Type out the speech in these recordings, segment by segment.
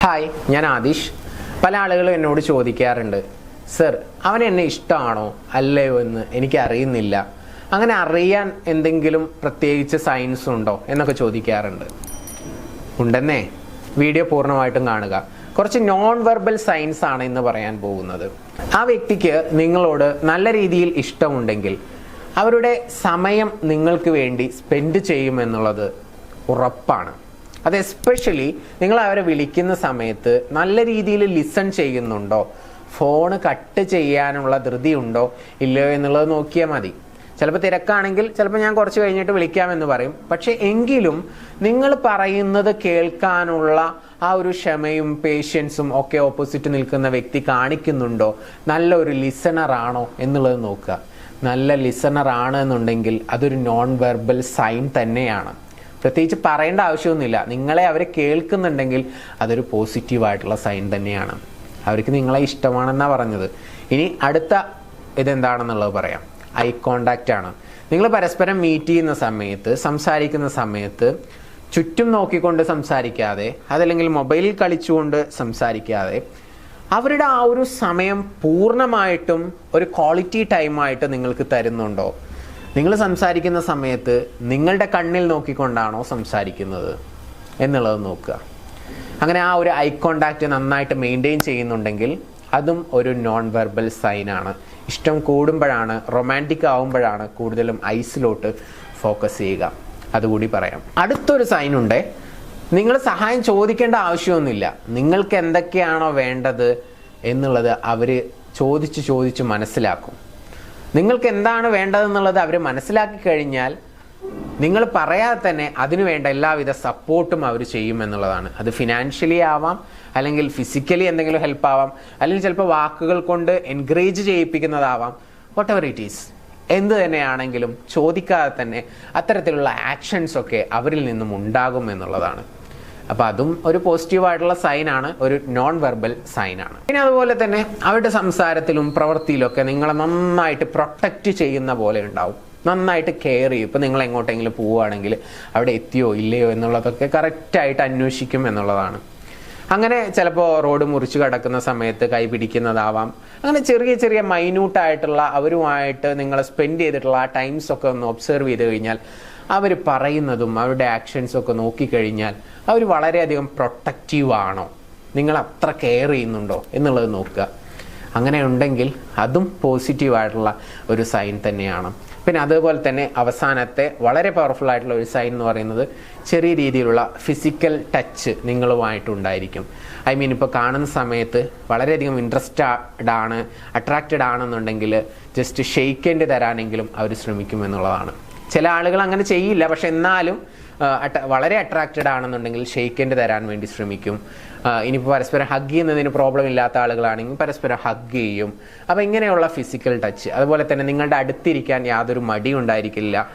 Hi, ഞാൻ ആദിഷ്. പല ആളുകളും എന്നോട് ചോദിക്കാറുണ്ട്, സർ അവൻ എന്നെ ഇഷ്ടമാണോ അല്ലയോ എന്ന് എനിക്കറിയുന്നില്ല, അങ്ങനെ അറിയാൻ എന്തെങ്കിലും പ്രത്യേകിച്ച് സയൻസ് ഉണ്ടോ എന്നൊക്കെ ചോദിക്കാറുണ്ട്. ഉണ്ടെന്നേ, വീഡിയോ പൂർണ്ണമായിട്ടും കാണുക. കുറച്ച് നോൺ വെർബൽ സയൻസ് ആണ് ഇന്ന് പറയാൻ പോകുന്നത്. ആ വ്യക്തിക്ക് നിങ്ങളോട് നല്ല രീതിയിൽ ഇഷ്ടമുണ്ടെങ്കിൽ അവരുടെ സമയം നിങ്ങൾക്ക് വേണ്ടി സ്പെൻഡ് ചെയ്യുമെന്നുള്ളത് ഉറപ്പാണ്. അത് എസ്പെഷ്യലി നിങ്ങൾ അവരെ വിളിക്കുന്ന സമയത്ത് നല്ല രീതിയിൽ ലിസൺ ചെയ്യുന്നുണ്ടോ, ഫോണ് കട്ട് ചെയ്യാനുള്ള ധൃതി ഉണ്ടോ ഇല്ലയോ എന്നുള്ളത് നോക്കിയാൽ മതി. ചിലപ്പോൾ തിരക്കാണെങ്കിൽ ചിലപ്പോൾ ഞാൻ കുറച്ച് കഴിഞ്ഞിട്ട് വിളിക്കാമെന്ന് പറയും. പക്ഷെ എങ്കിലും നിങ്ങൾ പറയുന്നത് കേൾക്കാനുള്ള ആ ഒരു ക്ഷമയും പേഷ്യൻസും ഒക്കെ ഓപ്പോസിറ്റ് നിൽക്കുന്ന വ്യക്തി കാണിക്കുന്നുണ്ടോ, നല്ലൊരു ലിസണർ ആണോ എന്നുള്ളത് നോക്കുക. നല്ല ലിസണർ ആണ് എന്നുണ്ടെങ്കിൽ അതൊരു നോൺ വെർബൽ സൈൻ തന്നെയാണ്. പ്രത്യേകിച്ച് പറയേണ്ട ആവശ്യമൊന്നുമില്ല. നിങ്ങളെ അവർ കേൾക്കുന്നുണ്ടെങ്കിൽ അതൊരു പോസിറ്റീവായിട്ടുള്ള സൈൻ തന്നെയാണ്. അവർക്ക് നിങ്ങളെ ഇഷ്ടമാണെന്നാണ് പറഞ്ഞത്. ഇനി അടുത്ത ഇതെന്താണെന്നുള്ളത് പറയാം. ഐ കോണ്ടാക്റ്റ് ആണ്. നിങ്ങൾ പരസ്പരം മീറ്റ് ചെയ്യുന്ന സമയത്ത്, സംസാരിക്കുന്ന സമയത്ത് ചുറ്റും നോക്കിക്കൊണ്ട് സംസാരിക്കാതെ, അതല്ലെങ്കിൽ മൊബൈലിൽ കളിച്ചുകൊണ്ട് സംസാരിക്കാതെ അവരുടെ ആ ഒരു സമയം പൂർണ്ണമായിട്ടും ഒരു ക്വാളിറ്റി ടൈമായിട്ട് നിങ്ങൾക്ക് തരുന്നുണ്ടോ? നിങ്ങൾ സംസാരിക്കുന്ന സമയത്ത് നിങ്ങളുടെ കണ്ണിൽ നോക്കിക്കൊണ്ടാണോ സംസാരിക്കുന്നത് എന്നുള്ളത് നോക്കുക. അങ്ങനെ ആ ഒരു ഐ കോണ്ടാക്റ്റ് നന്നായിട്ട് മെയിൻറ്റെയിൻ ചെയ്യുന്നുണ്ടെങ്കിൽ അതും ഒരു നോൺ വെർബൽ സൈനാണ്. ഇഷ്ടം കൂടുമ്പോഴാണ്, റൊമാൻറ്റിക് ആവുമ്പോഴാണ് കൂടുതലും ഐസിലോട്ട് ഫോക്കസ് ചെയ്യുക. അതുകൂടി പറയാം. അടുത്തൊരു സൈനുണ്ട്. നിങ്ങൾ സഹായം ചോദിക്കേണ്ട ആവശ്യമൊന്നുമില്ല. നിങ്ങൾക്ക് എന്തൊക്കെയാണോ വേണ്ടത് എന്നുള്ളത് അവർ ചോദിച്ച് മനസ്സിലാക്കും. നിങ്ങൾക്ക് എന്താണ് വേണ്ടതെന്നുള്ളത് അവർ മനസ്സിലാക്കി കഴിഞ്ഞാൽ നിങ്ങൾ പറയാതെ തന്നെ അതിനു വേണ്ട എല്ലാവിധ സപ്പോർട്ടും അവർ ചെയ്യും എന്നുള്ളതാണ്. അത് ഫിനാൻഷ്യലി ആവാം, അല്ലെങ്കിൽ ഫിസിക്കലി എന്തെങ്കിലും ഹെൽപ്പ് ആവാം, അല്ലെങ്കിൽ ചിലപ്പോൾ വാക്കുകൾ കൊണ്ട് എൻകറേജ് ചെയ്യിപ്പിക്കുന്നതാവാം. വാട്ട് എവർ ഇറ്റ് ഈസ്, എന്ത് തന്നെയാണെങ്കിലും ചോദിക്കാതെ തന്നെ അത്തരത്തിലുള്ള ആക്ഷൻസ് ഒക്കെ അവരിൽ നിന്നും ഉണ്ടാകും എന്നുള്ളതാണ്. അപ്പോൾ അതും ഒരു പോസിറ്റീവായിട്ടുള്ള സൈനാണ്, ഒരു നോൺ വെർബൽ സൈനാണ്. പിന്നെ അതുപോലെ തന്നെ അവരുടെ സംസാരത്തിലും പ്രവൃത്തിയിലും ഒക്കെ നിങ്ങളെ നന്നായിട്ട് പ്രൊട്ടക്റ്റ് ചെയ്യുന്ന പോലെ ഉണ്ടാവും. നന്നായിട്ട് കെയർ ചെയ്യും. ഇപ്പം നിങ്ങൾ എങ്ങോട്ടെങ്കിലും പോവുകയാണെങ്കിൽ അവിടെ എത്തിയോ ഇല്ലയോ എന്നുള്ളതൊക്കെ കറക്റ്റായിട്ട് അന്വേഷിക്കും എന്നുള്ളതാണ്. അങ്ങനെ ചിലപ്പോൾ റോഡ് മുറിച്ച് കിടക്കുന്ന സമയത്ത് കൈ പിടിക്കുന്നതാവാം. അങ്ങനെ ചെറിയ മൈന്യൂട്ടായിട്ടുള്ള അവരുമായിട്ട് നിങ്ങൾ സ്പെൻഡ് ചെയ്തിട്ടുള്ള ആ ടൈംസ് ഒക്കെ ഒന്ന് ഒബ്സർവ് ചെയ്ത് കഴിഞ്ഞാൽ അവർ പറയുന്നതും അവരുടെ ആക്ഷൻസും ഒക്കെ നോക്കിക്കഴിഞ്ഞാൽ അവർ വളരെയധികം പ്രൊട്ടക്റ്റീവ് ആണോ, നിങ്ങൾ അത്ര കെയർ ചെയ്യുന്നുണ്ടോ എന്നുള്ളത് നോക്കുക. അങ്ങനെ ഉണ്ടെങ്കിൽ അതും പോസിറ്റീവായിട്ടുള്ള ഒരു സൈൻ തന്നെയാണ്. പിന്നെ അതുപോലെ തന്നെ അവസാനത്തെ വളരെ പവർഫുൾ ആയിട്ടുള്ള ഒരു സൈൻ എന്ന് പറയുന്നത് ചെറിയ രീതിയിലുള്ള ഫിസിക്കൽ ടച്ച് നിങ്ങളുമായിട്ടുണ്ടായിരിക്കും. ഐ മീൻ, ഇപ്പോൾ കാണുന്ന സമയത്ത് വളരെയധികം ഇൻട്രസ്റ്റഡ് ആണ്, അട്രാക്റ്റഡ് ആണെന്നുണ്ടെങ്കിൽ ജസ്റ്റ് ഷെയ്ക്കേണ്ടി തരാനെങ്കിലും അവർ ശ്രമിക്കുമെന്നുള്ളതാണ്. ചില ആളുകൾ അങ്ങനെ ചെയ്യില്ല, പക്ഷെ എന്നാലും വളരെ അട്രാക്റ്റഡ് ആണെന്നുണ്ടെങ്കിൽ ഷെയ്ക്കേണ്ടി തരാൻ വേണ്ടി ശ്രമിക്കും. ഇനിയിപ്പോൾ പരസ്പരം ഹഗ് ചെയ്യുന്നതിന് പ്രോബ്ലം ഇല്ലാത്ത ആളുകളാണെങ്കിൽ പരസ്പരം ഹഗ് ചെയ്യും. അപ്പോൾ ഇങ്ങനെയുള്ള ഫിസിക്കൽ ടച്ച്, അതുപോലെ തന്നെ നിങ്ങളുടെ അടുത്തിരിക്കാൻ യാതൊരു മടി ഉണ്ടായിരിക്കില്ല,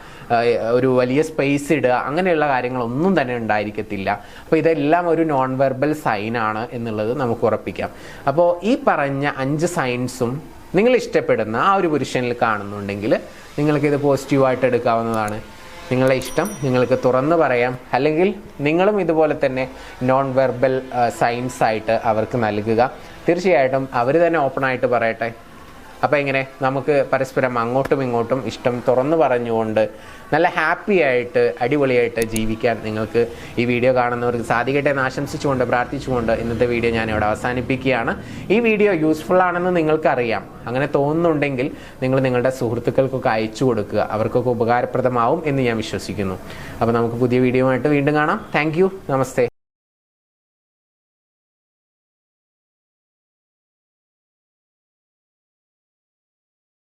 ഒരു വലിയ സ്പേസ് ഇടുക, അങ്ങനെയുള്ള കാര്യങ്ങളൊന്നും തന്നെ ഉണ്ടായിരിക്കത്തില്ല. അപ്പോൾ ഇതെല്ലാം ഒരു നോൺ വെർബൽ സൈനാണ് എന്നുള്ളത് നമുക്ക് ഉറപ്പിക്കാം. അപ്പോൾ ഈ പറഞ്ഞ 5 സൈൻസും നിങ്ങൾ ഇഷ്ടപ്പെടുന്ന ആ ഒരു പുരുഷനിൽ കാണുന്നുണ്ടെങ്കിൽ നിങ്ങൾക്കിത് പോസിറ്റീവായിട്ട് എടുക്കാവുന്നതാണ്. നിങ്ങളുടെ ഇഷ്ടം നിങ്ങൾക്ക് തുറന്നു പറയാം, അല്ലെങ്കിൽ നിങ്ങളും ഇതുപോലെ തന്നെ നോൺ വെർബൽ സൈൻസ് ആയിട്ട് അവർക്ക് നൽകുക. തീർച്ചയായിട്ടും അവർ തന്നെ ഓപ്പണായിട്ട് പറയട്ടെ. അപ്പോൾ ഇങ്ങനെ നമുക്ക് പരസ്പരം അങ്ങോട്ടും ഇങ്ങോട്ടും ഇഷ്ടം തുറന്നു പറഞ്ഞുകൊണ്ട് നല്ല ഹാപ്പി ആയിട്ട് അടിപൊളിയായിട്ട് ജീവിക്കാൻ നിങ്ങൾക്ക് ഈ വീഡിയോ കാണുന്നവർക്ക് സാധിക്കട്ടെ എന്ന് ആശംസിച്ചുകൊണ്ട് പ്രാർത്ഥിച്ചുകൊണ്ട് ഇന്നത്തെ വീഡിയോ ഞാൻ ഇവിടെ അവസാനിപ്പിക്കുകയാണ്. ഈ വീഡിയോ യൂസ്ഫുൾ ആണെന്ന് നിങ്ങൾക്കറിയാം. അങ്ങനെ തോന്നുന്നുണ്ടെങ്കിൽ നിങ്ങൾ നിങ്ങളുടെ സുഹൃത്തുക്കൾക്കൊക്കെ അയച്ചു കൊടുക്കുക. അവർക്കൊക്കെ ഉപകാരപ്രദമാവും എന്ന് ഞാൻ വിശ്വസിക്കുന്നു. അപ്പോൾ നമുക്ക് പുതിയ വീഡിയോ ആയിട്ട് വീണ്ടും കാണാം. Thank you. നമസ്തേ.